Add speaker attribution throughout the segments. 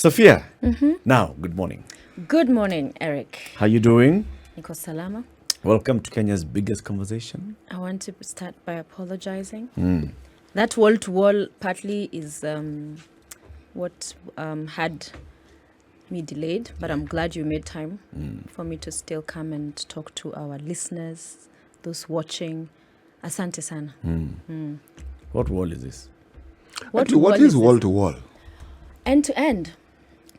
Speaker 1: SOPHIA, now, good morning.
Speaker 2: Good morning, Eric.
Speaker 1: How you doing?
Speaker 2: Niko Salama.
Speaker 1: Welcome to Kenya's biggest conversation.
Speaker 2: I want to start by apologizing. That wall-to-wall partly is what had me delayed, but I'm glad you made time for me to still come and talk to our listeners, those watching. Asante sana.
Speaker 1: What wall is this?
Speaker 3: What is wall-to-wall?
Speaker 2: End-to-end.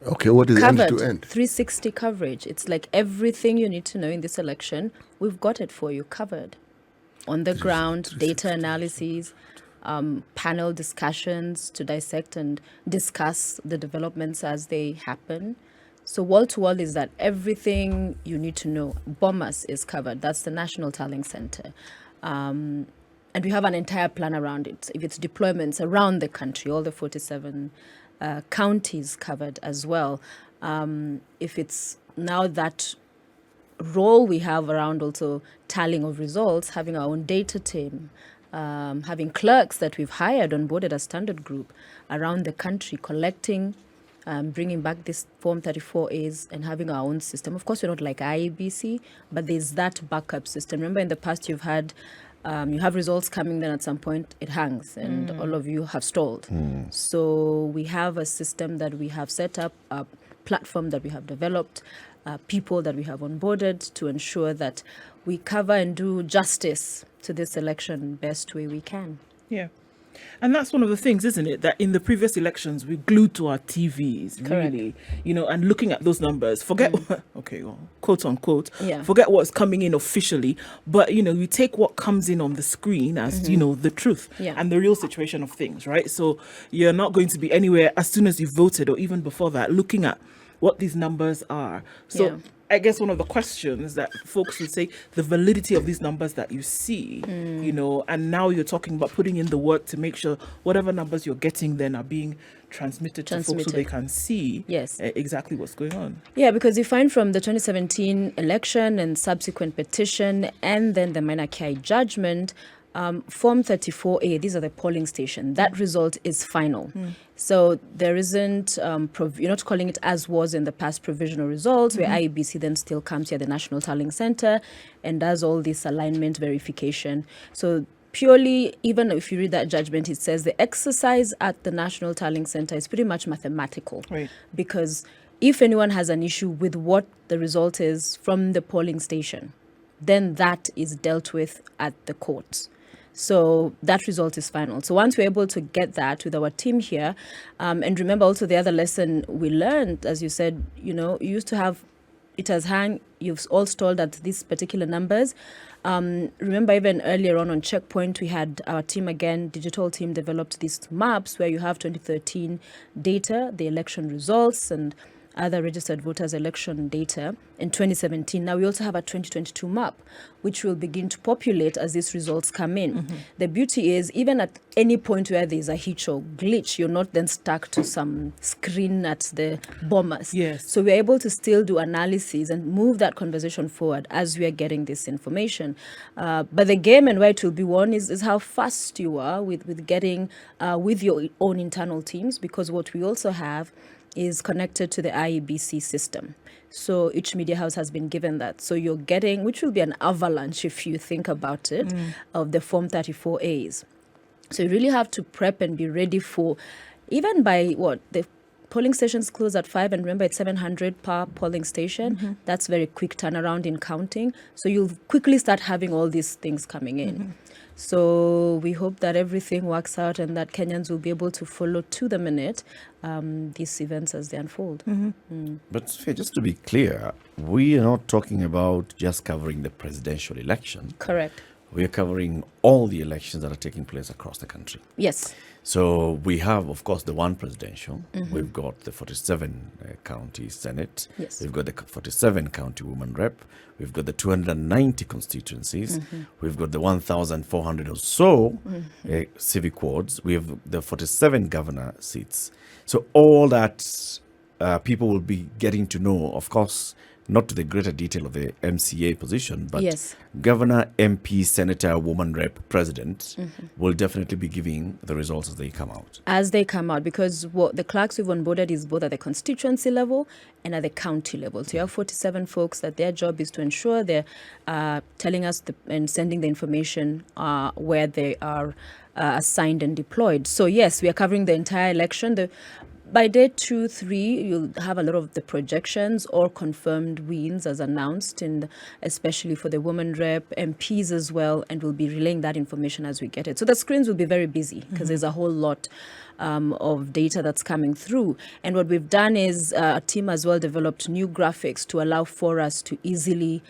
Speaker 3: Okay, what is
Speaker 2: Covered,
Speaker 3: end-to-end?
Speaker 2: 360 coverage. It's like everything you need to know in this election, we've got it for you covered. On the ground, data analyses, panel discussions to dissect and discuss the developments as they happen. So wall-to-wall is that everything you need to know. BOMAS is covered. That's the National Tallying Center. And we have an entire plan around it. If it's deployments around the country, all the 47 counties covered as well. If it's now that role we have around also tallying of results, having our own data team, having clerks that we've hired on boarded as Standard Group around the country, collecting, bringing back this Form 34As and having our own system. Of course, we're not like IEBC, but there's that backup system. Remember in the past you've had you have results coming, then at some point it hangs and all of you have stalled. So we have a system that we have set up, a platform that we have developed, people that we have onboarded to ensure that we cover and do justice to this election best way we can.
Speaker 4: Yeah. And that's one of the things, isn't it? That in the previous elections, we glued to our TVs,
Speaker 2: Correct.
Speaker 4: really, and looking at those numbers, forget, quote unquote,
Speaker 2: Yeah.
Speaker 4: forget what's coming in officially. But, you take what comes in on the screen as, the truth
Speaker 2: Yeah.
Speaker 4: and the real situation of things, right? So you're not going to be anywhere as soon as you voted or even before that, looking at what these numbers are. So
Speaker 2: Yeah.
Speaker 4: I guess one of the questions that folks would say, the validity of these numbers that you see, and now you're talking about putting in the work to make sure whatever numbers you're getting then are being transmitted to folks so they can see
Speaker 2: Yes.
Speaker 4: exactly what's going on.
Speaker 2: Yeah, because you find from the 2017 election and subsequent petition and then the minor KI judgment, Form 34A, these are the polling station. That result is final. So there isn't, you're not calling it as was in the past provisional results, where IEBC then still comes here, the National Tallying Center, and does all this alignment verification. So purely, even if you read that judgment, it says the exercise at the National Tallying Center is pretty much mathematical.
Speaker 4: Right.
Speaker 2: Because if anyone has an issue with what the result is from the polling station, then that is dealt with at the courts. So that result is final. So once we're able to get that with our team here, and remember also the other lesson we learned, as you said, you used to have, it has hang, you've all stalled at these particular numbers. Remember even earlier on Checkpoint, we had our team again, digital team developed these maps where you have 2013 data, the election results and other registered voters election data in 2017. Now we also have a 2022 map, which will begin to populate as these results come in. The beauty is even at any point where there's a hitch or glitch, you're not then stuck to some screen at the BOMAS.
Speaker 4: Yes.
Speaker 2: So we're able to still do analysis and move that conversation forward as we are getting this information. But the game and where it will be won is how fast you are with getting with your own internal teams, because what we also have is connected to the IEBC system. So each media house has been given that. So you're getting, which will be an avalanche if you think about it, of the Form 34As. So you really have to prep and be ready for, even by the polling stations close at 5, and remember it's 700 per polling station. That's very quick turnaround in counting. So you'll quickly start having all these things coming in. So we hope that everything works out and that Kenyans will be able to follow to the minute these events as they unfold.
Speaker 1: But Sophia, just to be clear, we are not talking about just covering the presidential election.
Speaker 2: Correct.
Speaker 1: We are covering all the elections that are taking place across the country.
Speaker 2: Yes.
Speaker 1: So we have, of course, the one presidential. We've got the 47 county Senate.
Speaker 2: Yes.
Speaker 1: We've got the 47 county woman rep. We've got the 290 constituencies. We've got the 1,400 or so civic wards. We have the 47 governor seats. So all that people will be getting to know, of course, not to the greater detail of the MCA position, but
Speaker 2: Yes.
Speaker 1: governor, MP, senator, woman rep, president will definitely be giving the results as they come out.
Speaker 2: As they come out, because what the clerks we've onboarded is both at the constituency level and at the county level. So you have 47 folks that their job is to ensure they're telling us and sending the information where they are assigned and deployed. So yes, we are covering the entire election. By day 2, 3, you'll have a lot of the projections or confirmed wins as announced, and especially for the woman rep, MPs as well, and we'll be relaying that information as we get it. So the screens will be very busy because there's a whole lot of data that's coming through. And what we've done is a team as well developed new graphics to allow for us to easily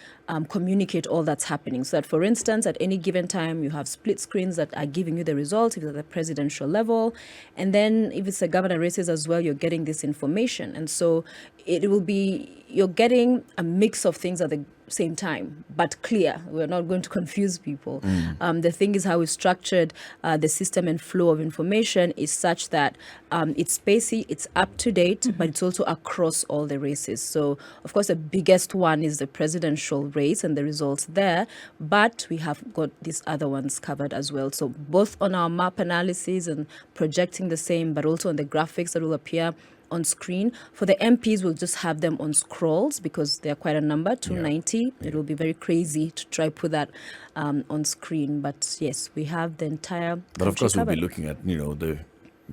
Speaker 2: communicate all that's happening. So that, for instance, at any given time, you have split screens that are giving you the results if it's at the presidential level. And then if it's the governor races as well, you're getting this information. And so it will be, you're getting a mix of things at the same time, but clear. We're not going to confuse people. The thing is how we structured the system and flow of information is such that it's spacey, it's up to date, but it's also across all the races. So, of course, the biggest one is the presidential race and the results there, but we have got these other ones covered as well. So both on our map analysis and projecting the same, but also on the graphics that will appear on screen. For the MPs, we'll just have them on scrolls because they're quite a number, 290. It will be very crazy to try put that on screen. But yes, we have the entire
Speaker 1: But of
Speaker 2: country
Speaker 1: course, we'll be
Speaker 2: covered.
Speaker 1: looking at, the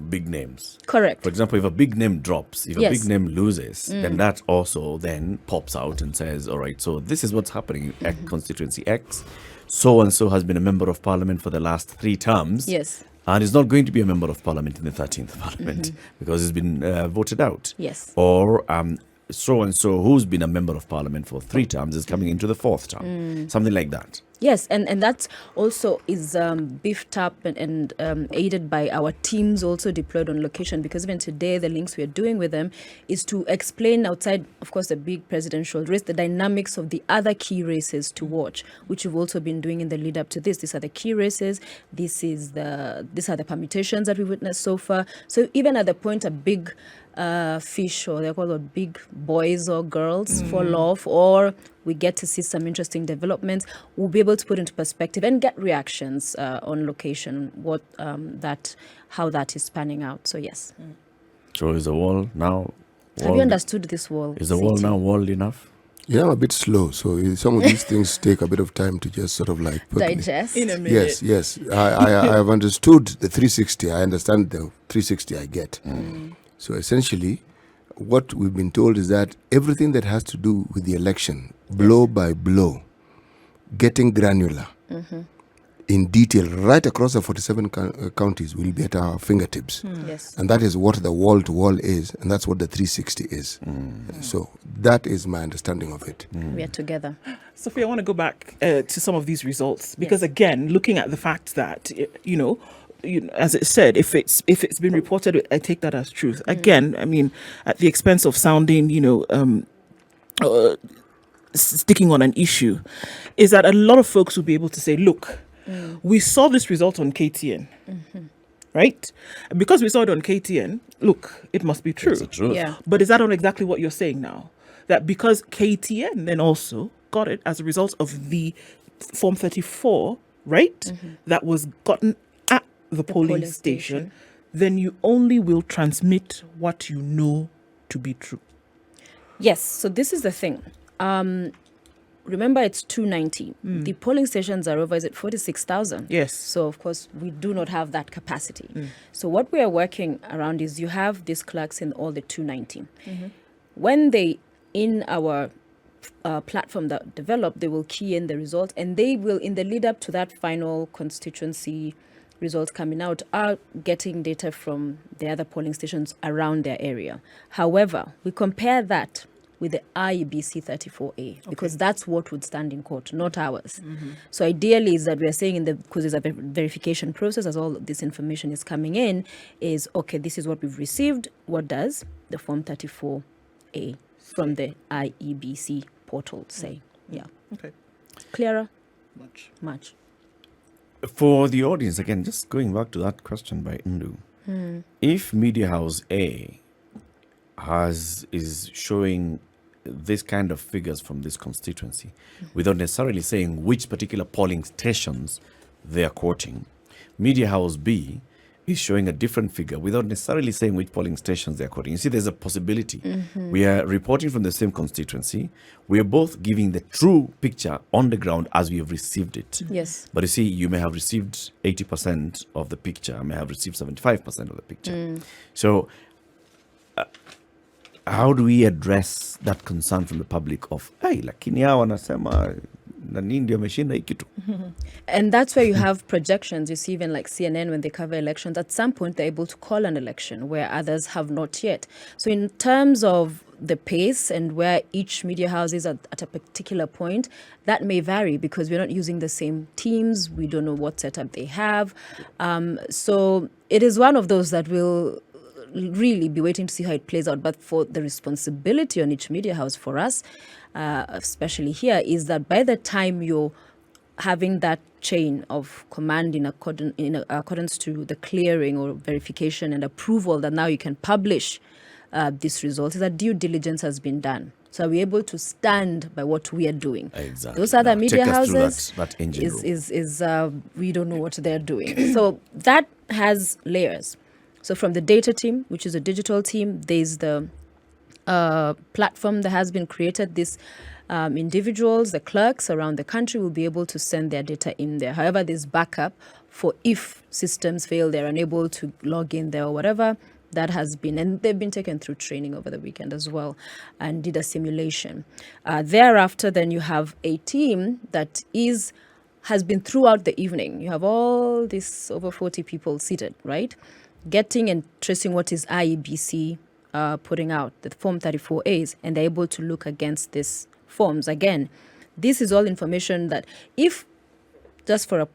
Speaker 1: big names.
Speaker 2: Correct.
Speaker 1: For example, if a big name drops, if a
Speaker 2: Yes.
Speaker 1: big name loses, then that also then pops out and says, all right, so this is what's happening at constituency X. So-and-so has been a member of parliament for the last 3 terms.
Speaker 2: Yes.
Speaker 1: And is not going to be a member of parliament in the 13th parliament because he's been voted out.
Speaker 2: Yes.
Speaker 1: Or so-and-so who's been a member of parliament for 3 terms is coming into the 4th term. Something like that.
Speaker 2: Yes, and that also is beefed up and aided by our teams also deployed on location, because even today the links we are doing with them is to explain outside, of course, the big presidential race, the dynamics of the other key races to watch, which we've also been doing in the lead up to this. These are the key races. These are the permutations that we witnessed so far. So even at the point a big fish, or they're called big boys or girls, fall off, or we get to see some interesting developments, we'll be able to put into perspective and get reactions on location, how that is panning out. So yes.
Speaker 1: So is the wall now...
Speaker 2: Have you understood this wall?
Speaker 1: Is the wall
Speaker 2: City?
Speaker 1: now walled enough?
Speaker 3: Yeah, I'm a bit slow, so some of these things take a bit of time to just sort of like put
Speaker 2: Digest.
Speaker 4: In a minute.
Speaker 3: Yes. I have understood the 360. I understand the 360 I get. So essentially, what we've been told is that everything that has to do with the election, blow by blow, getting granular, in detail, right across the 47 counties, will be at our fingertips.
Speaker 2: Yes.
Speaker 3: And that is what the wall-to-wall is, and that's what the 360 is. So that is my understanding of it.
Speaker 2: We are together.
Speaker 4: Sophia, I want to go back to some of these results because,
Speaker 2: Yes.
Speaker 4: again, looking at the fact that, as it said, if it's been reported, I take that as truth. Again, I mean, at the expense of sounding, sticking on an issue, is that a lot of folks will be able to say, look, we saw this result on KTN, right? And because we saw it on KTN, look, it must be true.
Speaker 1: It's the truth.
Speaker 2: Yeah.
Speaker 4: But is that not exactly what you're saying now? That because KTN then also got it as a result of the Form 34, right? That was gotten at the polling
Speaker 2: polling
Speaker 4: station, then you only will transmit what you know to be true.
Speaker 2: Yes, so this is the thing. Remember, it's 290. The polling stations are over, is it 46,000?
Speaker 4: Yes.
Speaker 2: So, of course, we do not have that capacity. So what we are working around is you have these clerks in all the 290. When they, in our platform that developed, they will key in the result, and they will, in the lead up to that final constituency results coming out, are getting data from the other polling stations around their area. However, we compare that with the IEBC 34A, because that's what would stand in court, not ours. So ideally is that we are saying, because there's a verification process as all this information is coming in, is, okay, this is what we've received. What does the Form 34A from the IEBC portal say? Yeah.
Speaker 4: Okay.
Speaker 2: Clearer?
Speaker 4: Much.
Speaker 1: For the audience, again, just going back to that question by Ndu, if Media House A is showing this kind of figures from this constituency without necessarily saying which particular polling stations they are quoting. Media House B is showing a different figure without necessarily saying which polling stations they're quoting. You see, there's a possibility. We are reporting from the same constituency. We are both giving the true picture on the ground as we have received it.
Speaker 2: Yes.
Speaker 1: But you see, you may have received 80% of the picture. I may have received 75% of the picture. So how do we address that concern from the public of, hey, lakini hao wanasema nani ndio ameshinda hii kitu?
Speaker 2: And that's where you have projections. You see, even like CNN, when they cover elections, at some point they're able to call an election where others have not yet. So in terms of the pace and where each media house is at a particular point, that may vary because we're not using the same teams. We don't know what setup they have. So it is one of those that will really be waiting to see how it plays out. But for the responsibility on each media house for us, especially here, is that by the time you're having that chain of command in accordance to the clearing or verification and approval that now you can publish this result, is that due diligence has been done. So are we able to stand by what we are doing?
Speaker 1: Exactly.
Speaker 2: Those other media
Speaker 1: take us
Speaker 2: houses,
Speaker 1: through that engine room.
Speaker 2: we don't know what they're doing. So that has layers. So from the data team, which is a digital team, there's the platform that has been created. These individuals, the clerks around the country will be able to send their data in there. However, there's backup for if systems fail, they're unable to log in there or whatever. That has been, and they've been taken through training over the weekend as well and did a simulation. Thereafter, then you have a team that has been throughout the evening. You have all these over 40 people seated, right? Getting and tracing what is IEBC putting out, the Form 34As, and they're able to look against these forms. Again, this is all information that if, just for a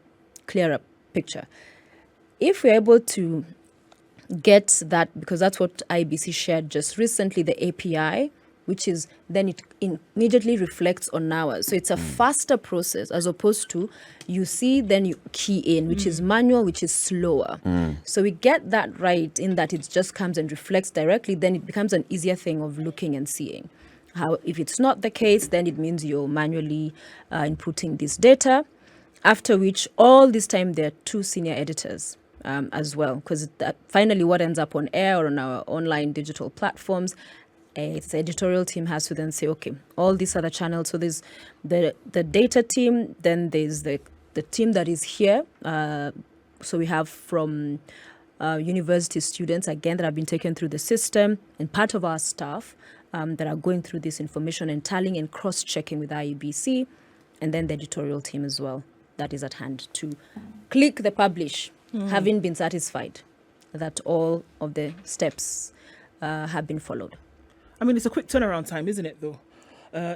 Speaker 2: clearer picture, if we're able to get that, because that's what IBC shared just recently, the API, which is then it immediately reflects on ours. So it's a faster process as opposed to you see, then you key in, which is manual, which is slower. So we get that right in that it just comes and reflects directly, then it becomes an easier thing of looking and seeing. How, if it's not the case, then it means you're manually inputting this data, after which all this time there are two senior editors as well, because finally what ends up on air or on our online digital platforms, it's the editorial team has to then say, okay, all these other channels. So there's the data team, then there's the team that is here. So we have from university students, again, that have been taken through the system, and part of our staff that are going through this information and tallying and cross-checking with IEBC, and then the editorial team as well that is at hand to click the publish, having been satisfied that all of the steps have been followed.
Speaker 4: I mean, it's a quick turnaround time, isn't it, though?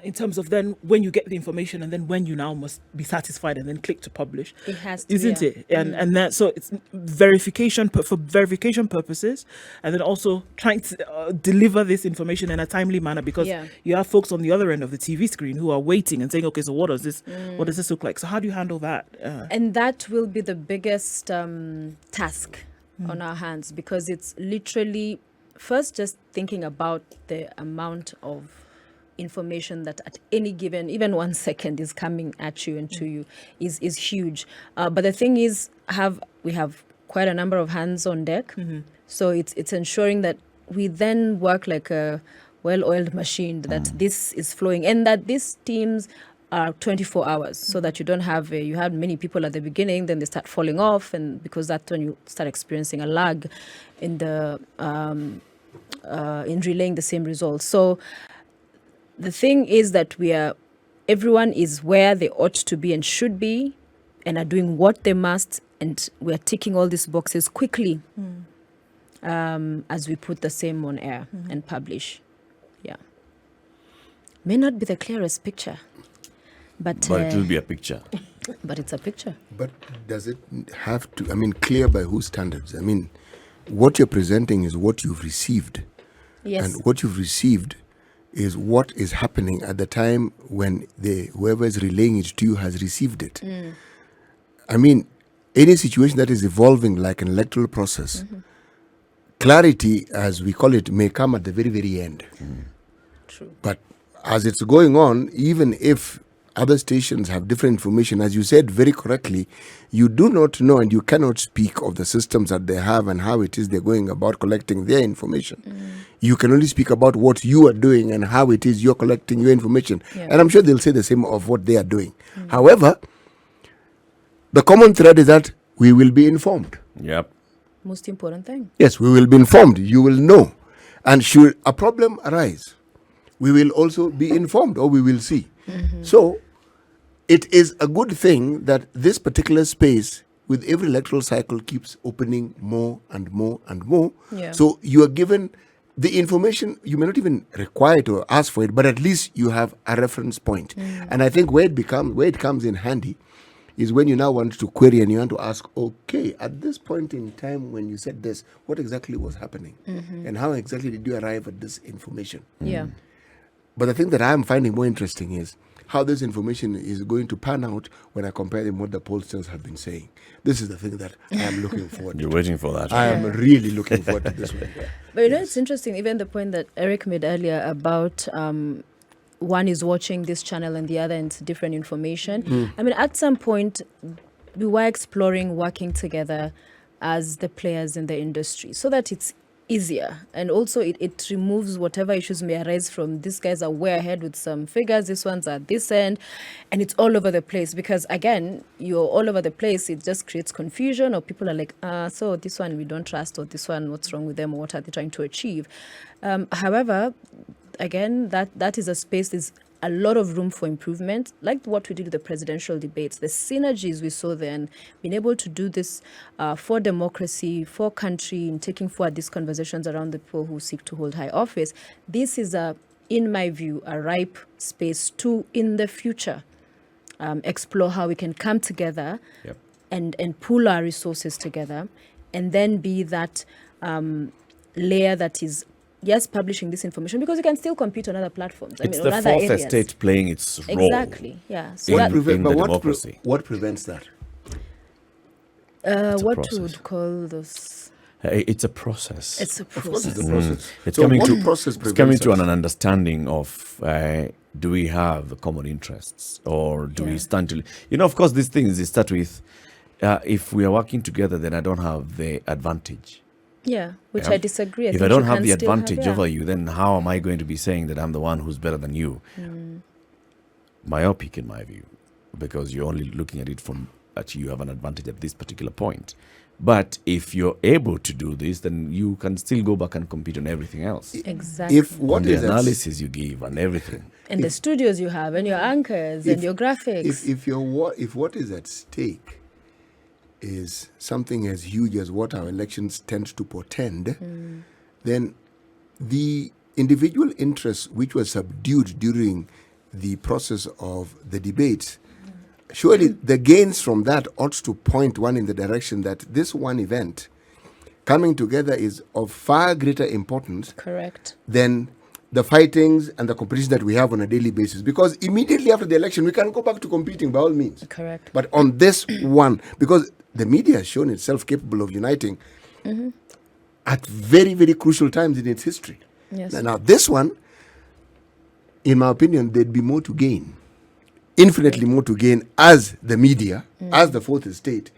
Speaker 4: In terms of then when you get the information and then when you now must be satisfied and then click to publish.
Speaker 2: It has to,
Speaker 4: isn't it? And that, so it's verification for verification purposes, and then also trying to deliver this information in a timely manner, because you have folks on the other end of the TV screen who are waiting and saying, okay, so what does this look like? So how do you handle that?
Speaker 2: And that will be the biggest task on our hands, because it's literally first just thinking about the amount of information that at any given, even 1 second, is coming at you and to you is huge. But the thing is, we have quite a number of hands on deck. So it's ensuring that we then work like a well-oiled machine, that this is flowing, and that these teams are 24 hours, so that you don't have you had many people at the beginning, then they start falling off, and because that's when you start experiencing a lag in the in relaying the same results. So the thing is that everyone is where they ought to be and should be, and are doing what they must, and we are ticking all these boxes quickly as we put the same on air and publish. Yeah, may not be the clearest picture, but
Speaker 1: it will be a picture.
Speaker 2: But it's a picture.
Speaker 3: But does it have to, clear by whose standards? What you're presenting is what you've received.
Speaker 2: Yes.
Speaker 3: And what you've received is what is happening at the time when whoever is relaying it to you has received it. Any situation that is evolving like an electoral process, clarity, as we call it, may come at the very, very end.
Speaker 2: True.
Speaker 3: But as it's going on, even if other stations have different information, as you said very correctly, you do not know and you cannot speak of the systems that they have and how it is they're going about collecting their information. You can only speak about what you are doing and how it is you're collecting your information.
Speaker 2: Yeah.
Speaker 3: And I'm sure they'll say the same of what they are doing. However, the common thread is that we will be informed.
Speaker 1: Yep.
Speaker 2: Most important thing.
Speaker 3: Yes, we will be informed. You will know. And should a problem arise, we will also be informed, or we will see. So it is a good thing that this particular space with every electoral cycle keeps opening more and more and more.
Speaker 2: Yeah.
Speaker 3: So you are given the information. You may not even require to ask for it, but at least you have a reference point. And I think where it comes in handy is when you now want to query and you want to ask, okay, at this point in time when you said this, what exactly was happening? And how exactly did you arrive at this information?
Speaker 2: Yeah.
Speaker 3: But the thing that I am finding more interesting is how this information is going to pan out when I compare them what the pollsters have been saying. This is the thing that I am looking forward
Speaker 1: You're
Speaker 3: to.
Speaker 1: waiting for that.
Speaker 3: I am really looking forward to this one.
Speaker 2: But it's interesting, even the point that Eric made earlier about one is watching this channel and the other it's different information. I mean, at some point, we were exploring working together as the players in the industry so that it's easier. And also it removes whatever issues may arise from these guys are way ahead with some figures, this one's at this end, and it's all over the place. Because again, you're all over the place, it just creates confusion, or people are like, so this one we don't trust, or this one, what's wrong with them, or what are they trying to achieve? However, again, that is a space, there's a lot of room for improvement, like what we did with the presidential debates, the synergies we saw there, and being able to do this for democracy, for country, and taking forward these conversations around the people who seek to hold high office. This is, in my view, a ripe space to, in the future, explore how we can come together
Speaker 1: Yep.
Speaker 2: and pool our resources together, and then be that layer that is, yes, publishing this information, because you can still compete on other platforms.
Speaker 1: It's
Speaker 2: on
Speaker 1: the
Speaker 2: other
Speaker 1: fourth
Speaker 2: areas.
Speaker 1: estate playing its role.
Speaker 2: Exactly. Yeah. So
Speaker 1: In
Speaker 2: that,
Speaker 1: the
Speaker 3: But
Speaker 1: democracy.
Speaker 3: what prevents that?
Speaker 1: a
Speaker 2: what
Speaker 1: process.
Speaker 2: would call this?
Speaker 1: It's a process.
Speaker 2: It's a
Speaker 3: Of course,
Speaker 2: process.
Speaker 3: it's a process.
Speaker 1: It's
Speaker 3: So
Speaker 1: coming
Speaker 3: what
Speaker 1: to
Speaker 3: process
Speaker 1: it's
Speaker 3: prevents
Speaker 1: coming to
Speaker 3: us?
Speaker 1: an understanding of do we have common interests, or do we
Speaker 2: Yeah.
Speaker 1: stand to? Of course, these things they start with if we are working together, then I don't have the advantage.
Speaker 2: Yeah, which
Speaker 1: Yeah.
Speaker 2: I disagree.
Speaker 1: If
Speaker 2: think
Speaker 1: I don't
Speaker 2: you
Speaker 1: have
Speaker 2: can
Speaker 1: the
Speaker 2: still have-
Speaker 1: advantage
Speaker 2: yeah.
Speaker 1: over you, then how am I going to be saying that I'm the one who's better than you? Myopic, in my view, because you're only looking at it from actually you have an advantage at this particular point. But if you're able to do this, then you can still go back and compete on everything else.
Speaker 2: Exactly.
Speaker 3: If
Speaker 1: On
Speaker 3: what
Speaker 1: the
Speaker 3: is at
Speaker 1: analysis you give and everything.
Speaker 2: And the studios you have, and your anchors, and your graphics.
Speaker 3: if what is at stake is something as huge as what our elections tend to portend, then the individual interests which were subdued during the process of the debates, surely the gains from that ought to point one in the direction that this one event coming together is of far greater importance
Speaker 2: Correct.
Speaker 3: than the fightings and the competition that we have on a daily basis. Because immediately after the election, we can go back to competing by all means.
Speaker 2: Correct.
Speaker 3: But on this one, because the media has shown itself capable of uniting at very, very crucial times in its history.
Speaker 2: Yes.
Speaker 3: Now, this one, in my opinion, there'd be more to gain, infinitely more to gain as the media, as the fourth estate,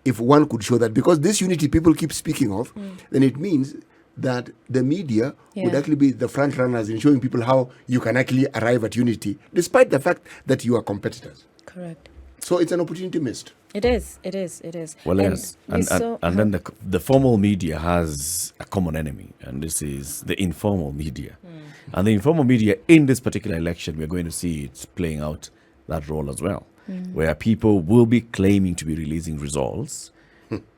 Speaker 3: if one could show that. Because this unity people keep speaking of, then it means that the media would
Speaker 2: Yeah.
Speaker 3: actually be the front runners in showing people how you can actually arrive at unity, despite the fact that you are competitors.
Speaker 2: Correct.
Speaker 3: So it's an opportunity missed.
Speaker 2: It is. It is. It is.
Speaker 1: Well,
Speaker 2: And
Speaker 1: yes.
Speaker 2: we
Speaker 1: And
Speaker 2: saw-
Speaker 1: then the formal media has a common enemy, and this is the informal media. And the informal media in this particular election, we're going to see it playing out that role as well, where people will be claiming to be releasing results.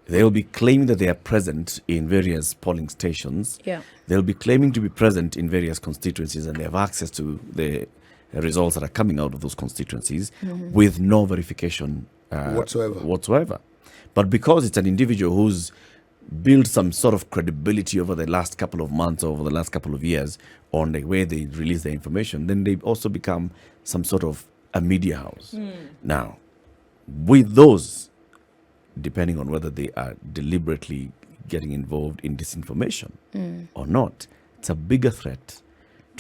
Speaker 1: They'll be claiming that they are present in various polling stations.
Speaker 2: Yeah.
Speaker 1: They'll be claiming to be present in various constituencies, and they have access to the results that are coming out of those constituencies with no verification whatsoever. But because it's an individual who's built some sort of credibility over the last couple of months, over the last couple of years, on the way they release their information, then they also become some sort of a media house. Now, with those, depending on whether they are deliberately getting involved in disinformation or not, it's a bigger threat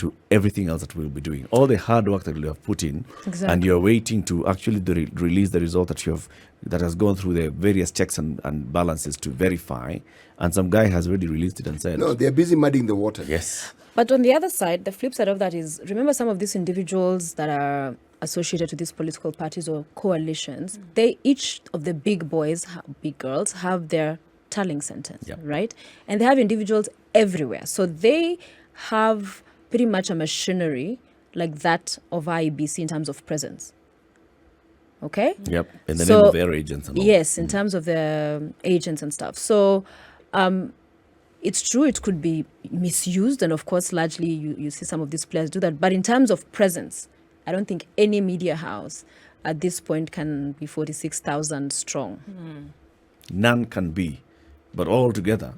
Speaker 1: to everything else that we'll be doing. All the hard work that you have put in,
Speaker 2: Exactly.
Speaker 1: and you're waiting to actually release the result that has gone through the various checks and balances to verify. And some guy has already released it and said,
Speaker 3: No, they're busy muddying the water.
Speaker 1: yes.
Speaker 2: But on the other side, the flip side of that is, remember some of these individuals that are associated to these political parties or coalitions, they, each of the big boys, big girls, have their tallying centers,
Speaker 1: Yep.
Speaker 2: right? And they have individuals everywhere. So they have pretty much a machinery like that of IEBC in terms of presence. Okay?
Speaker 1: Yep. In the
Speaker 2: So-
Speaker 1: name of their agents and all.
Speaker 2: Yes, in terms of the agents and stuff. So it's true it could be misused, and of course largely you see some of these players do that, but in terms of presence, I don't think any media house at this point can be 46,000 strong.
Speaker 1: None can be, but all together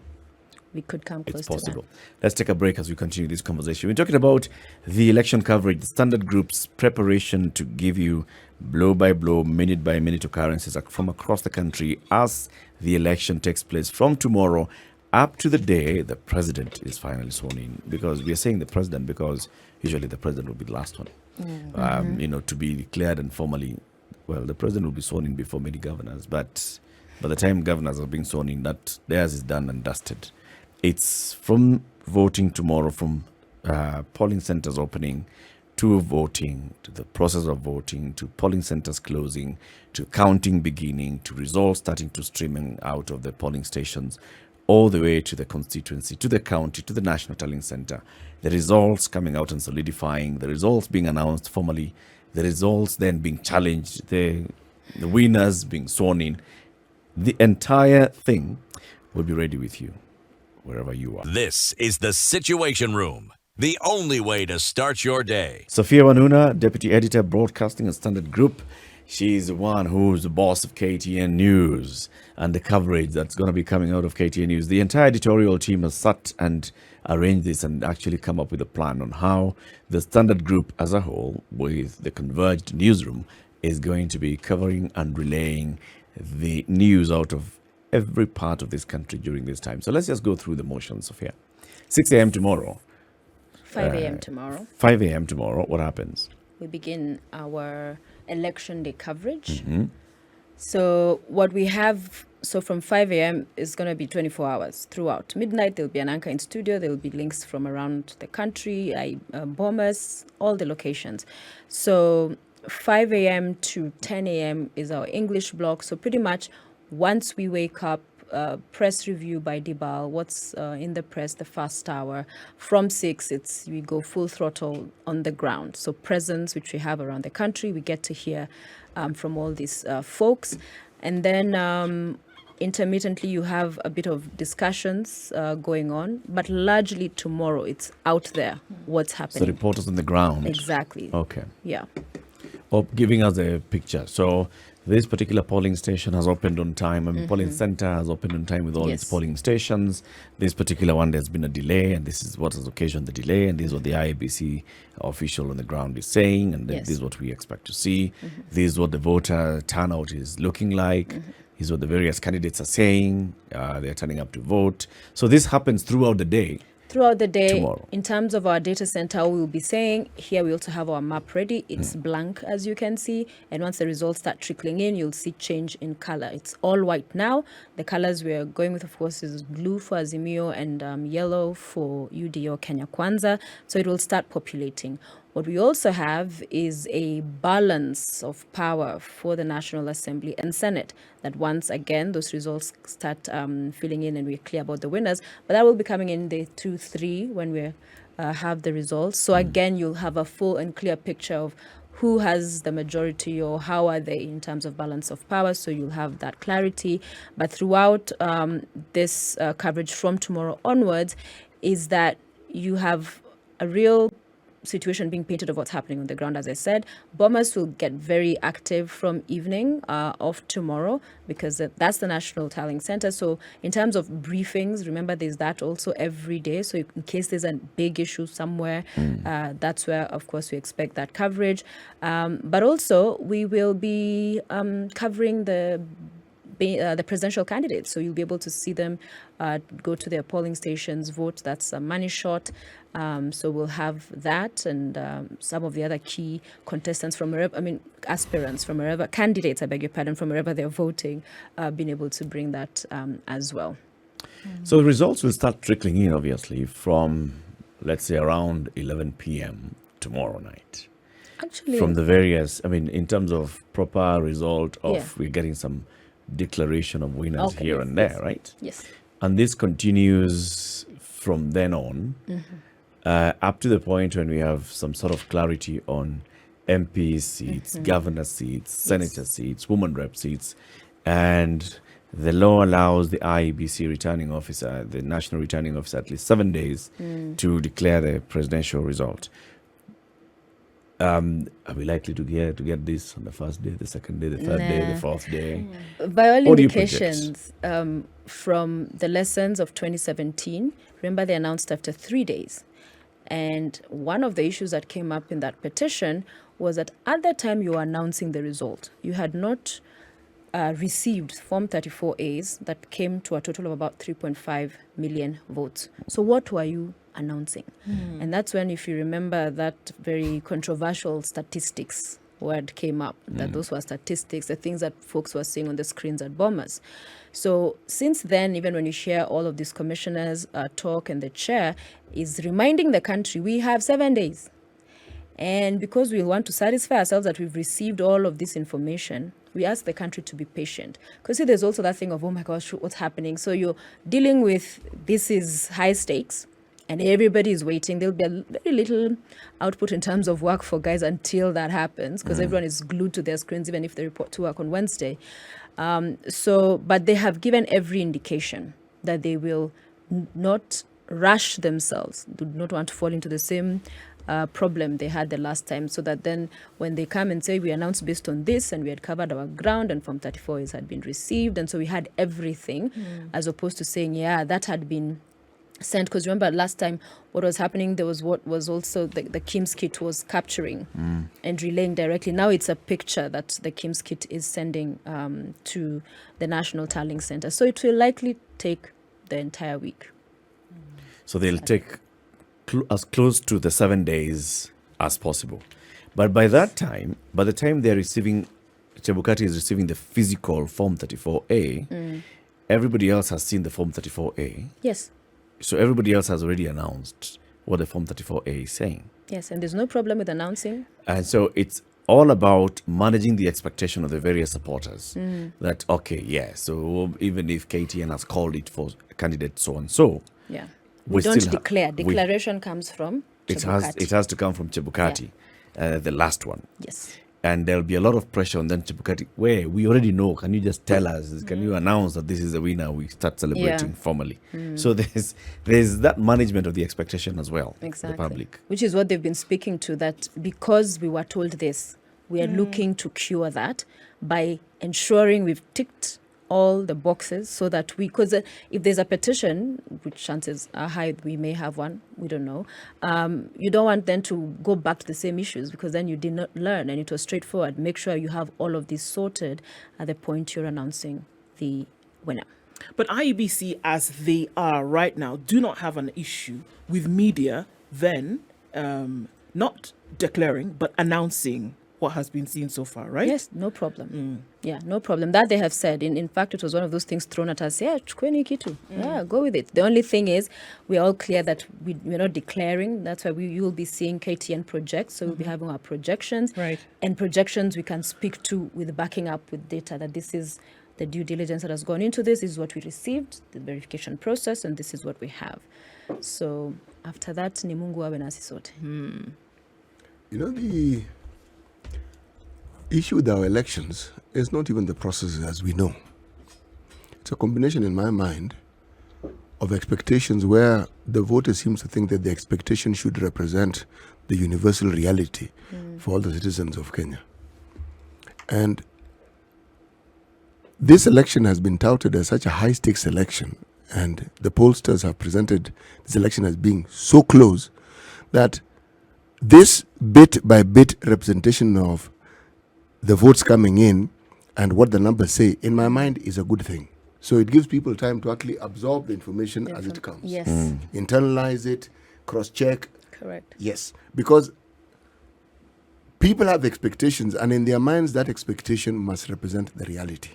Speaker 2: We could come close
Speaker 1: it's
Speaker 2: to
Speaker 1: possible. Let's take a break as we continue this conversation. We're talking about the election coverage, the Standard Group's preparation to give you blow by blow, minute by minute occurrences from across the country as the election takes place from tomorrow up to the day the president is finally sworn in. Because we are saying the president because usually the president will be the last one, to be declared and formally. Well, the president will be sworn in before many governors, but by the time governors are being sworn in, that theirs is done and dusted. It's from voting tomorrow, from polling centers opening to voting, to the process of voting, to polling centers closing, to counting beginning, to results starting to streaming out of the polling stations, all the way to the constituency, to the county, to the national tallying center. The results coming out and solidifying, the results being announced formally, the results then being challenged, the winners being sworn in. The entire thing will be ready with you wherever you are.
Speaker 5: This is the Situation Room, the only way to start your day.
Speaker 1: SOPHIA WANUNA, Deputy Editor, Broadcasting at Standard Group. She's the one who's the boss of KTN News and the coverage that's going to be coming out of KTN News. The entire editorial team has sat and arranged this and actually come up with a plan on how the Standard Group as a whole, with the converged newsroom, is going to be covering and relaying the news out of every part of this country during this time. So let's just go through the motions, Sophia. 6 a.m. tomorrow.
Speaker 2: 5 a.m. tomorrow.
Speaker 1: 5 a.m. tomorrow. What happens?
Speaker 2: We begin our election day coverage. So what we have, so from 5 a.m. is going to be 24 hours throughout. Midnight, there'll be an anchor in studio. There will be links from around the country, Bombers, all the locations. So 5 a.m. to 10 a.m. is our English block. So pretty much once we wake up, press review by Dibal, what's in the press, the first hour. From 6, we go full throttle on the ground. So presence, which we have around the country, we get to hear from all these folks. And then intermittently, you have a bit of discussions going on, but largely tomorrow, it's out there, what's
Speaker 1: So
Speaker 2: happening.
Speaker 1: reporters on the ground.
Speaker 2: Exactly.
Speaker 1: Okay.
Speaker 2: Yeah.
Speaker 1: Or giving us a picture. So this particular polling station has opened on time. Polling center has opened on time with all its
Speaker 2: Yes.
Speaker 1: polling stations. This particular one, there's been a delay, and this is what has occasioned the delay, and this is what the IEBC official on the ground is saying, and
Speaker 2: Yes.
Speaker 1: this is what we expect to see. This is what the voter turnout is looking like. This is what the various candidates are saying. They're turning up to vote. So this happens throughout the day.
Speaker 2: Throughout the day,
Speaker 1: Tomorrow.
Speaker 2: in terms of our data center, we will be saying, here we also have our map ready. It's blank, as you can see. And once the results start trickling in, you'll see change in color. It's all white now. The colors we're going with, of course, is blue for Azimio and yellow for UDO Kenya Kwanza. So it will start populating. What we also have is a balance of power for the National Assembly and Senate, that once again those results start filling in and we're clear about the winners, but that will be coming in day 2, 3 when we have the results. So again, you'll have a full and clear picture of who has the majority or how are they in terms of balance of power. So you'll have that clarity. But throughout this coverage from tomorrow onwards is that you have a real situation being painted of what's happening on the ground. As I said, Bombers will get very active from evening of tomorrow because that's the National Tallying Center. So in terms of briefings, remember there's that also every day. So in case there's a big issue somewhere, that's where, of course, we expect that coverage. But also we will be covering the the presidential candidates. So you'll be able to see them go to their polling stations, vote. That's a money shot. So we'll have that, and some of the other key contestants from wherever, aspirants from wherever, candidates, I beg your pardon, from wherever they're voting, being able to bring that as well.
Speaker 1: So the results will start trickling in, obviously, from, let's say, around 11 p.m. tomorrow night.
Speaker 2: Actually,
Speaker 1: From the various, in terms of proper result of,
Speaker 2: Yeah.
Speaker 1: we're getting some declaration of winners
Speaker 2: Okay,
Speaker 1: here
Speaker 2: yes,
Speaker 1: and there,
Speaker 2: yes.
Speaker 1: right?
Speaker 2: yes.
Speaker 1: And this continues from then on, up to the point when we have some sort of clarity on MP seats, governor seats, senator seats, woman rep seats, and the law allows the IEBC returning officer, the national returning officer, at least 7 days to declare the presidential result. Are we likely to get this on the first day, the second day, the third day, the
Speaker 2: Nah.
Speaker 1: fourth day?
Speaker 2: By all
Speaker 1: What do you project?
Speaker 2: indications, from the lessons of 2017, remember they announced after 3 days. And one of the issues that came up in that petition was that at that time you were announcing the result, you had not received Form 34As that came to a total of about 3.5 million votes. So what were you announcing? And that's when, if you remember, that very controversial statistics word came up, that those were statistics, the things that folks were seeing on the screens at Bombers. So since then, even when you share all of these commissioners talk, and the chair is reminding the country, we have 7 days. And because we want to satisfy ourselves that we've received all of this information, we ask the country to be patient. Because see, there's also that thing of, oh my gosh, what's happening? So you're dealing with, this is high stakes, and everybody is waiting. There'll be a very little output in terms of work for guys until that happens, because everyone is glued to their screens, even if they report to work on Wednesday. But they have given every indication that they will not rush themselves, do not want to fall into the same problem they had the last time, so that then when they come and say, we announced based on this, and we had covered our ground, and Form 34s had been received, and so we had everything, as opposed to saying, yeah, that had been sent. Because remember last time what was happening, there was what was also the KIMS kit was capturing and relaying directly. Now it's a picture that the KIMS kit is sending to the National Tallying Center. So it will likely take the entire week.
Speaker 1: So they'll take as close to the 7 days as possible. But by the time they're receiving, Chebukati is receiving the physical Form 34A, everybody else has seen the Form 34A.
Speaker 2: Yes.
Speaker 1: So everybody else has already announced what the Form 34A is saying.
Speaker 2: Yes, and there's no problem with announcing.
Speaker 1: And so it's all about managing the expectation of the various supporters. That, okay, yeah, so even if KTN has called it for candidate so-and-so,
Speaker 2: Yeah.
Speaker 1: we
Speaker 2: We don't
Speaker 1: still
Speaker 2: declare. Declaration comes from
Speaker 1: it
Speaker 2: Chebukati.
Speaker 1: has to come from Chebukati, the last one.
Speaker 2: Yes.
Speaker 1: And there'll be a lot of pressure on then Chebukati. Where we already know. Can you just tell us? Can you announce that this is the winner? We start celebrating formally. So there's that management of the expectation as well.
Speaker 2: Exactly.
Speaker 1: The public.
Speaker 2: Which is what they've been speaking to, that because we were told this, we are looking to cure that by ensuring we've ticked all the boxes, so that because if there's a petition, which chances are high we may have one, we don't know, you don't want then to go back to the same issues, because then you did not learn, and it was straightforward. Make sure you have all of this sorted at the point you're announcing the winner.
Speaker 4: But IEBC, as they are right now, do not have an issue with media then not declaring, but announcing what has been seen so far, right?
Speaker 2: Yes, no problem. Yeah, no problem. That they have said. In fact, it was one of those things thrown at us. Yeah, chukweni kitu. Yeah, go with it. The only thing is, we're all clear that we're not declaring. That's why you will be seeing KTN projects. So we'll be having our projections.
Speaker 4: Right.
Speaker 2: And projections we can speak to with backing up with data, that this is the due diligence that has gone into this, is what we received, the verification process, and this is what we have. So after that, ni Mungu awe nasi sote.
Speaker 3: You know, the issue with our elections is not even the process as we know. It's a combination in my mind of expectations where the voter seems to think that the expectation should represent the universal reality for all the citizens of Kenya. And this election has been touted as such a high-stakes election, and the pollsters have presented this election as being so close that this bit-by-bit representation of the votes coming in and what the numbers say, in my mind, is a good thing. So it gives people time to actually absorb the information as it comes.
Speaker 2: Yes.
Speaker 3: Internalize it, cross-check.
Speaker 2: Correct.
Speaker 3: Yes, because people have expectations, and in their minds, that expectation must represent the reality.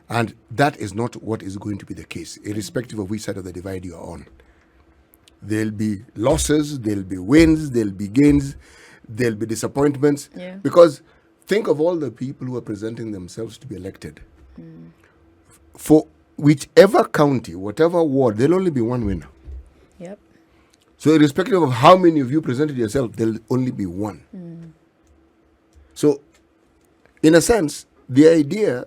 Speaker 3: And that is not what is going to be the case, irrespective of which side of the divide you are on. There'll be losses, there'll be wins, there'll be gains, there'll be disappointments.
Speaker 2: Yeah.
Speaker 3: Because think of all the people who are presenting themselves to be elected. For whichever county, whatever ward, there'll only be one winner.
Speaker 2: Yep.
Speaker 3: So irrespective of how many of you presented yourself, there'll only be one. So, in a sense, the idea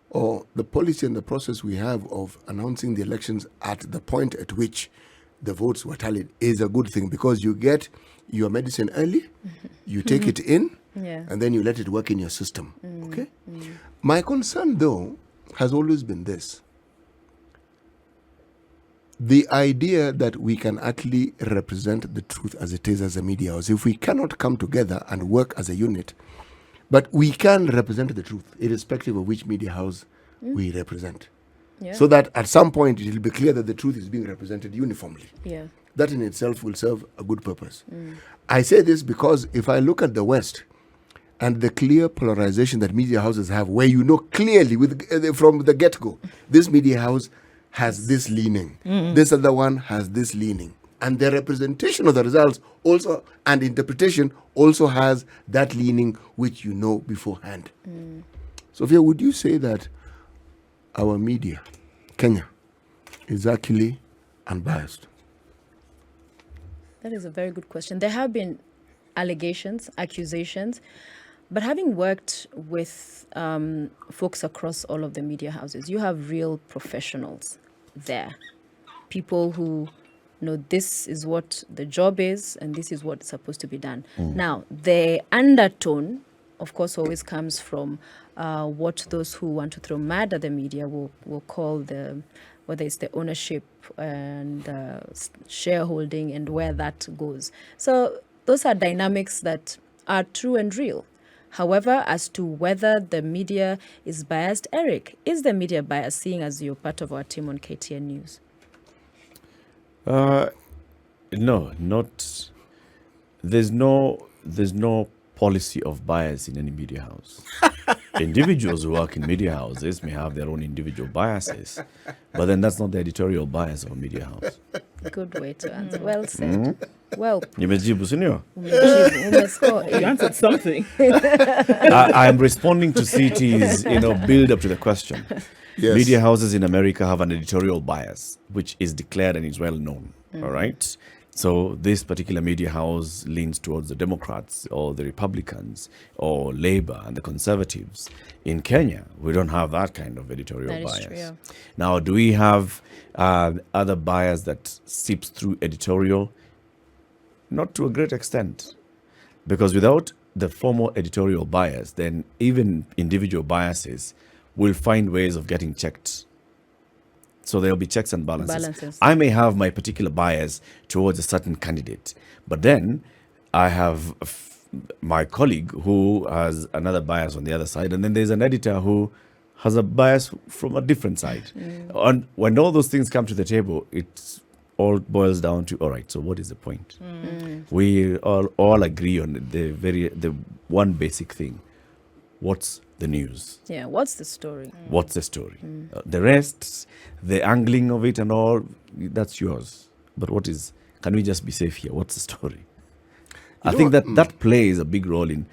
Speaker 3: or the policy and the process we have of announcing the elections at the point at which the votes were tallied is a good thing, because you get your medicine early, you take it in,
Speaker 2: Yeah.
Speaker 3: and then you let it work in your system. Okay? My concern, though, has always been this. The idea that we can actually represent the truth as it is as a media house, if we cannot come together and work as a unit, but we can represent the truth, irrespective of which media house we represent.
Speaker 2: Yeah.
Speaker 3: So that at some point it will be clear that the truth is being represented uniformly.
Speaker 2: Yeah.
Speaker 3: That in itself will serve a good purpose. I say this because if I look at the West and the clear polarization that media houses have, where you know clearly from the get-go, this media house has this leaning, this other one has this leaning. And the representation of the results also and interpretation also has that leaning which you know beforehand. Sophia, would you say that our media, Kenya, is actually unbiased?
Speaker 2: That is a very good question. There have been allegations, accusations, but having worked with folks across all of the media houses, you have real professionals there. People who know this is what the job is and this is what's supposed to be done. Now, the undertone, of course, always comes from what those who want to throw mud at the media will call whether it's the ownership and shareholding and where that goes. So those are dynamics that are true and real. However, as to whether the media is biased, Eric, is the media biased, seeing as you're part of our team on KTN News?
Speaker 1: No, not. There's no policy of bias in any media house. Individuals who work in media houses may have their own individual biases, but then that's not the editorial bias of a media house.
Speaker 2: Good way to answer. Well said. Well,
Speaker 1: Nimejibu, sinio?
Speaker 2: umescore.
Speaker 4: You answered something.
Speaker 1: I'm responding to CT's, build up to the question.
Speaker 3: Yes.
Speaker 1: Media houses in America have an editorial bias, which is declared and is well known. All right. So this particular media house leans towards the Democrats or the Republicans or Labour and the Conservatives. In Kenya, we don't have that kind of editorial
Speaker 2: That is
Speaker 1: bias.
Speaker 2: true, yeah.
Speaker 1: Now, do we have other bias that seeps through editorial? Not to a great extent. Because without the formal editorial bias, then even individual biases will find ways of getting checked. So there'll be checks and balances. I may have my particular bias towards a certain candidate, but then I have my colleague who has another bias on the other side, and then there's an editor who has a bias from a different side. And when all those things come to the table, it all boils down to, all right, so what is the point? We all agree on the one basic thing. What's the news?
Speaker 2: Yeah, what's the story?
Speaker 1: What's the story? The rest, the angling of it and all, that's yours. But can we just be safe here? What's the story? I think that plays a big role in,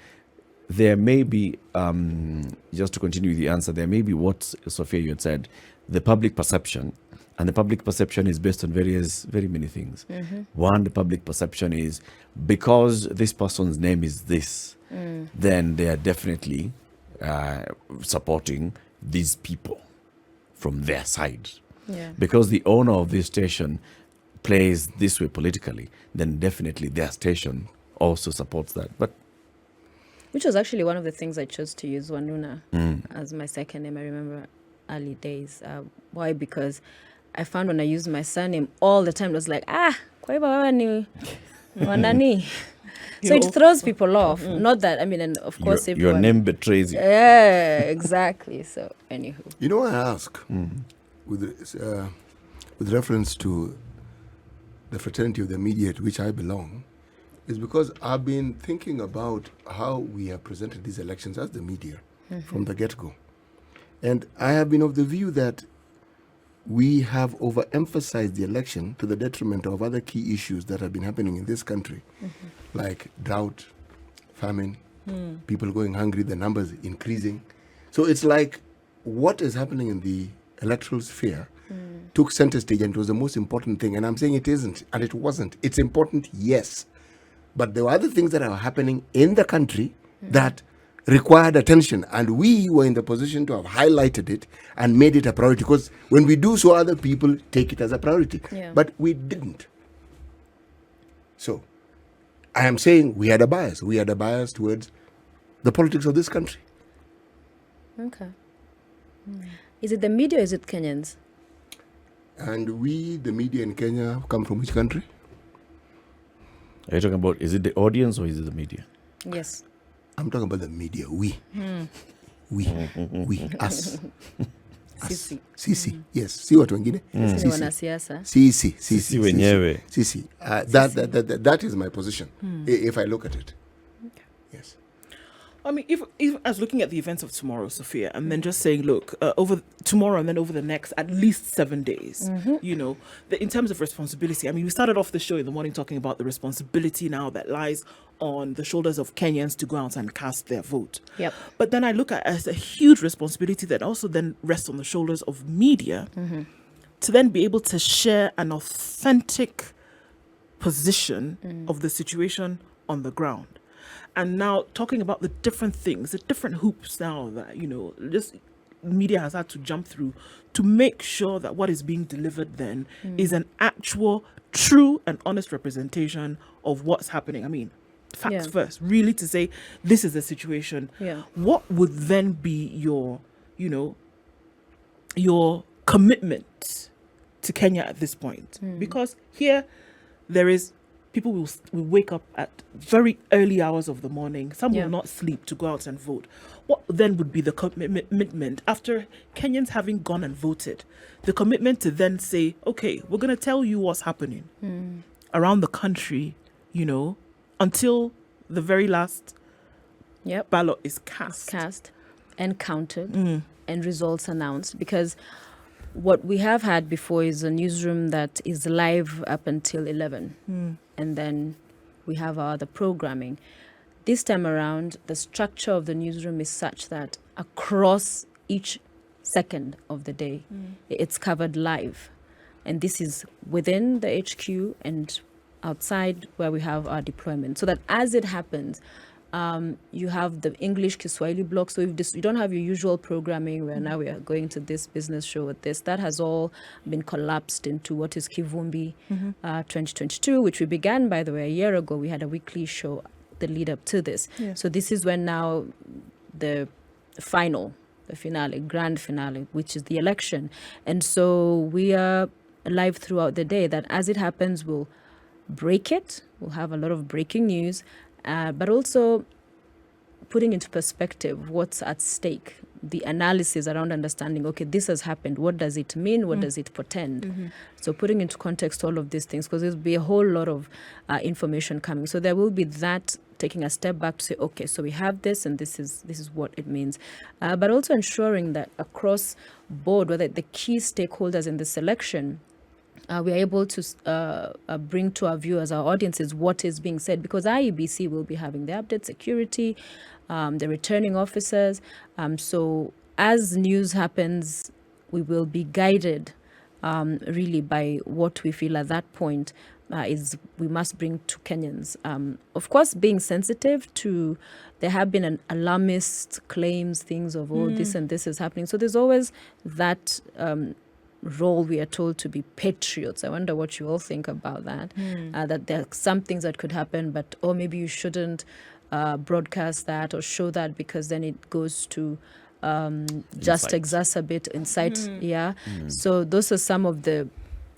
Speaker 1: there may be, just to continue with the answer, there may be what, Sophia, you had said, the public perception. And the public perception is based on very many things. One, the public perception is, because this person's name is this, then they are definitely supporting these people from their side.
Speaker 2: Yeah.
Speaker 1: Because the owner of this station plays this way politically, then definitely their station also supports that. But
Speaker 2: Which was actually one of the things I chose to use WANUNA as my second name. I remember early days. Why? Because I found when I used my surname all the time, it was like, kwa hivyo wewe ni wanani? So it throws people off. Not that, I mean, and of course,
Speaker 1: Your
Speaker 2: everyone-
Speaker 1: name betrays you.
Speaker 2: Yeah, exactly. So, anywho.
Speaker 3: You know, I ask with reference to the fraternity of the media to which I belong, is because I've been thinking about how we have presented these elections as the media from the get-go. And I have been of the view that we have overemphasized the election to the detriment of other key issues that have been happening in this country, like drought, famine, people going hungry, the numbers increasing. So it's like what is happening in the electoral sphere took center stage, and it was the most important thing. And I'm saying it isn't, and it wasn't. It's important, yes. But there were other things that are happening in the country that required attention, and we were in the position to have highlighted it and made it a priority, because when we do so, other people take it as a priority.
Speaker 2: Yeah.
Speaker 3: But we didn't. So I am saying we had a bias. We had a bias towards the politics of this country.
Speaker 2: Okay. Is it the media or is it Kenyans?
Speaker 3: And we, the media in Kenya, come from which country?
Speaker 1: Are you talking about, is it the audience or is it the media?
Speaker 2: Yes.
Speaker 3: I'm talking about the media. We, us.
Speaker 2: Sisi.
Speaker 3: Sisi, yes. Si watu wengine?
Speaker 2: Sisi ni wanasiasa.
Speaker 3: Sisi
Speaker 1: wenyewe.
Speaker 3: Sisi. That is my position, if I look at it. Yes.
Speaker 4: I mean, if as looking at the events of tomorrow, Sophia, and then just saying, look, over tomorrow and then over the next at least 7 days, you know, in terms of responsibility. I mean, we started off the show in the morning talking about the responsibility now that lies on the shoulders of Kenyans to go out and cast their vote.
Speaker 2: Yep.
Speaker 4: But then I look at it as a huge responsibility that also then rests on the shoulders of media to then be able to share an authentic position of the situation on the ground. And now talking about the different things, the different hoops now that, you know, just media has had to jump through to make sure that what is being delivered then is an actual, true and honest representation of what's happening. I mean, facts first, really to say, this is the situation.
Speaker 2: Yeah.
Speaker 4: What would then be your, you know, your commitment to Kenya at this point? Because here there is, people will wake up at very early hours of the morning. Some will not sleep to go out and vote. What then would be the commitment after Kenyans having gone and voted? The commitment to then say, okay, we're going to tell you what's happening around the country, you know, until the very last ballot is cast.
Speaker 2: And counted and results announced. Because what we have had before is a newsroom that is live up until 11. And then we have our other programming. This time around, the structure of the newsroom is such that across each second of the day, it's covered live. And this is within the HQ and outside where we have our deployment. So that as it happens, you have the English Kiswahili block. So you don't have your usual programming where now we are going to this business show with this. That has all been collapsed into what is Kivumbi 2022, which we began, by the way, a year ago. We had a weekly show, the lead up to this. Yeah. So this is when now the finale, grand finale, which is the election. And so we are live throughout the day that as it happens, we'll break it. We'll have a lot of breaking news. But also putting into perspective what's at stake, the analysis around understanding, okay, this has happened. What does it mean? What does it portend? So putting into context all of these things, because there'll be a whole lot of information coming. So there will be that, taking a step back to say, okay, so we have this and this is what it means. But also ensuring that across board, whether the key stakeholders in this election, we are able to bring to our viewers, our audiences, what is being said, because IEBC will be having the update, security, the returning officers. So as news happens, we will be guided really by what we feel at that point is we must bring to Kenyans. Of course, being sensitive to, there have been an alarmist claims, things of, oh, this and this is happening. So there's always that role we are told to be patriots. I wonder what you all think about that. That there are some things that could happen, but maybe you shouldn't broadcast that or show that because then it goes to just exacerbate incite. So those are some of the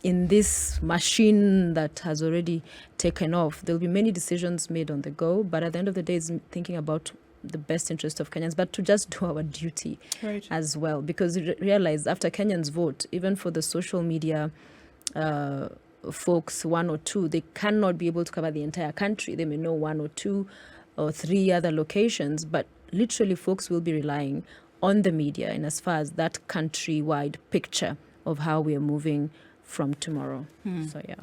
Speaker 2: in this machine that has already taken off, there'll be many decisions made on the go, but at the end of the day, it's thinking about the best interest of Kenyans, but to just do our duty
Speaker 4: Right.
Speaker 2: as well. Because realize after Kenyans vote, even for the social media folks, one or two, they cannot be able to cover the entire country. They may know one or two or three other locations, but literally folks will be relying on the media in as far as that countrywide picture of how we are moving from tomorrow. So yeah.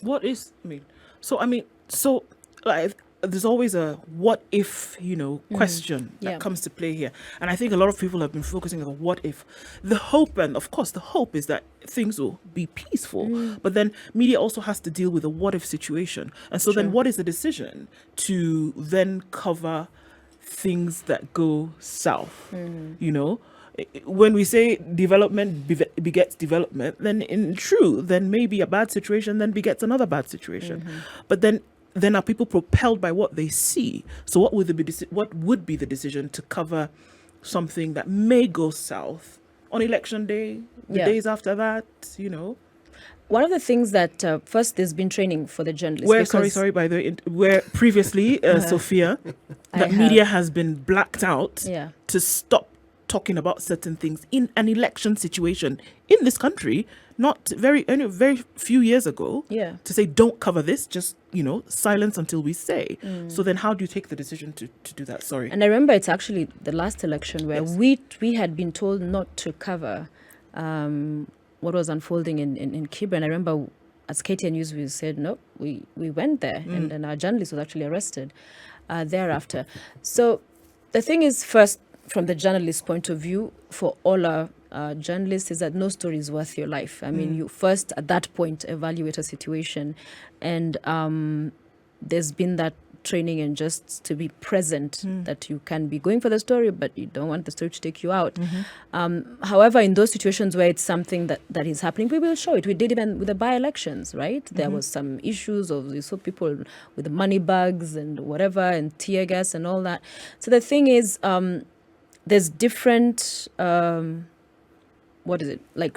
Speaker 4: What is, so like, there's always a what if, question
Speaker 2: Yeah.
Speaker 4: that comes to play here. And I think a lot of people have been focusing on the what if. The hope, and of course, the hope is that things will be peaceful. But then media also has to deal with a what if situation. And so then what is the decision to then cover things that go south? When we say development begets development, then maybe a bad situation then begets another bad situation. But then are people propelled by what they see? So what would be the decision to cover something that may go south on election day, the
Speaker 2: Yeah.
Speaker 4: days after that?
Speaker 2: One of the things that first there's been training for the journalists.
Speaker 4: Where
Speaker 2: because-
Speaker 4: sorry by the way, where previously Sophia, that media has been blacked out
Speaker 2: Yeah.
Speaker 4: to stop talking about certain things in an election situation in this country, not very few years ago.
Speaker 2: Yeah.
Speaker 4: To say don't cover this, just silence until we say. So then how do you take the decision to do that? Sorry.
Speaker 2: And I remember it's actually the last election where
Speaker 4: Yes.
Speaker 2: we had been told not to cover what was unfolding in Kibra. And I remember as KTN News, we said, no, we went there and our journalist was actually arrested thereafter. So the thing is, first, from the journalist's point of view, for all our journalists, is that no story is worth your life. I mean, you first, at that point, evaluate a situation. And there's been that training and just to be present, that you can be going for the story, but you don't want the story to take you out. However, in those situations where it's something that is happening, we will show it. We did even with the by-elections, right? There was some issues of, you saw people with the money bags and whatever, and tear gas and all that. So the thing is, there's different,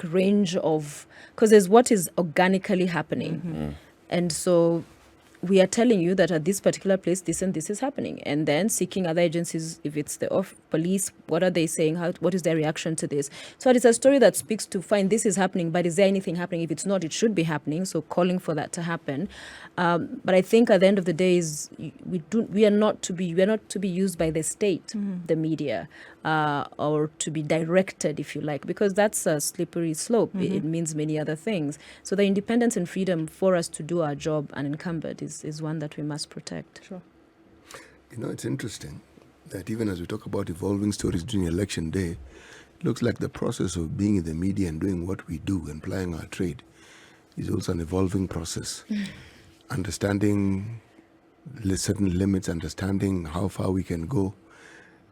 Speaker 2: range of, because there's what is organically happening. And so we are telling you that at this particular place, this and this is happening. And then seeking other agencies, if it's the police, what are they saying? What is their reaction to this? So it's a story that speaks to, fine, this is happening, but is there anything happening? If it's not, it should be happening. So calling for that to happen. But I think at the end of the day, we are not to be used by the state, the media, or to be directed, if you like, because that's a slippery slope. It means many other things. So the independence and freedom for us to do our job unencumbered is one that we must protect.
Speaker 4: Sure.
Speaker 3: It's interesting that even as we talk about evolving stories during election day, it looks like the process of being in the media and doing what we do and plying our trade is also an evolving process. Understanding certain limits, understanding how far we can go,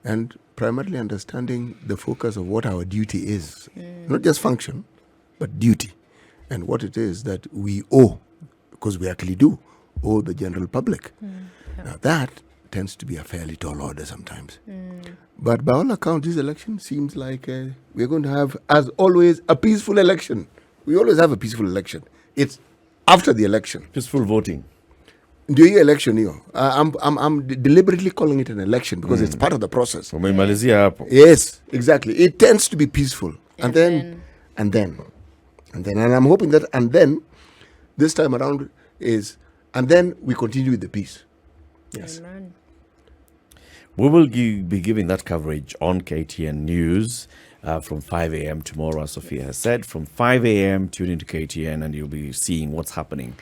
Speaker 3: and primarily understanding the focus of what our duty is. Not just function, but duty. And what it is that we owe, because we actually do owe the general public. Now that tends to be a fairly tall order sometimes. But by all accounts, this election seems like we're going to have, as always, a peaceful election. We always have a peaceful election. It's after the election.
Speaker 1: Peaceful voting.
Speaker 3: During election, I'm deliberately calling it an election because it's part of the process.
Speaker 1: Umemalizia hapo.
Speaker 3: Yes, exactly. It tends to be peaceful. And then, and I'm hoping that, and then, this time around is, and then we continue with the peace. Yes.
Speaker 2: Amen.
Speaker 1: We will be giving that coverage on KTN News from 5 a.m. tomorrow, as Sophia has said. From 5 a.m., tune into KTN and you'll be seeing what's happening.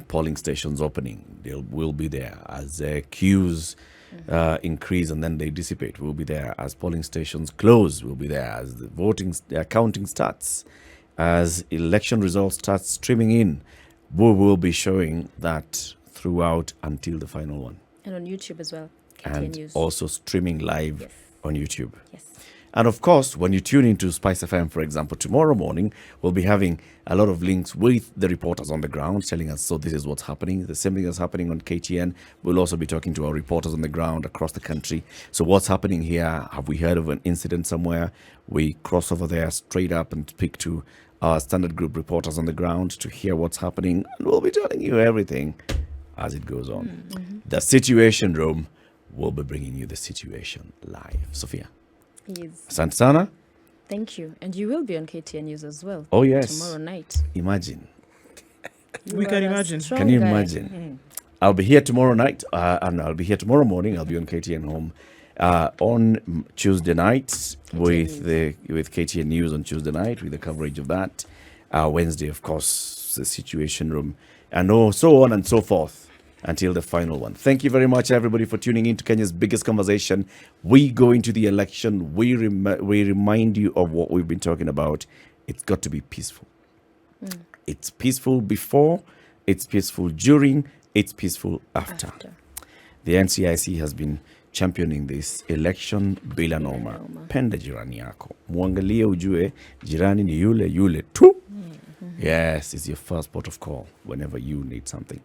Speaker 1: Polling stations opening. We'll be there as queues increase and then they dissipate. We'll be there as polling stations close. We'll be there as the counting starts. As election results start streaming in, we will be showing that throughout until the final one.
Speaker 2: And on YouTube as well. KTN
Speaker 1: And
Speaker 2: News.
Speaker 1: also streaming live on YouTube.
Speaker 2: Yes.
Speaker 1: And of course, when you tune into SpiceFM, for example, tomorrow morning, we'll be having a lot of links with the reporters on the ground telling us, so this is what's happening. The same thing that's happening on KTN. We'll also be talking to our reporters on the ground across the country. So what's happening here? Have we heard of an incident somewhere? We cross over there straight up and speak to our Standard Group reporters on the ground to hear what's happening, and we'll be telling you everything as it goes on. The Situation Room will be bringing you the situation live. Sophia,
Speaker 2: Yes.
Speaker 1: asante sana.
Speaker 2: Thank you. And you will be on KTN News as well.
Speaker 1: Oh, yes.
Speaker 2: Tomorrow night.
Speaker 1: Imagine.
Speaker 4: We can imagine.
Speaker 1: Can you imagine? I'll be here tomorrow night, and I'll be here tomorrow morning. I'll be on KTN Home on Tuesday night with KTN News on Tuesday night with the coverage of that. Wednesday, of course, the Situation Room, and so on and so forth until the final one. Thank you very much, everybody, for tuning in to Kenya's biggest conversation. We go into the election. We remind you of what we've been talking about. It's got to be peaceful. It's peaceful before, it's peaceful during, it's peaceful after. The NCIC has been championing this election bila noma. Penda jirani yako. Muangalie ujue jirani ni yule tu. Yes, it's your first port of call whenever you need something.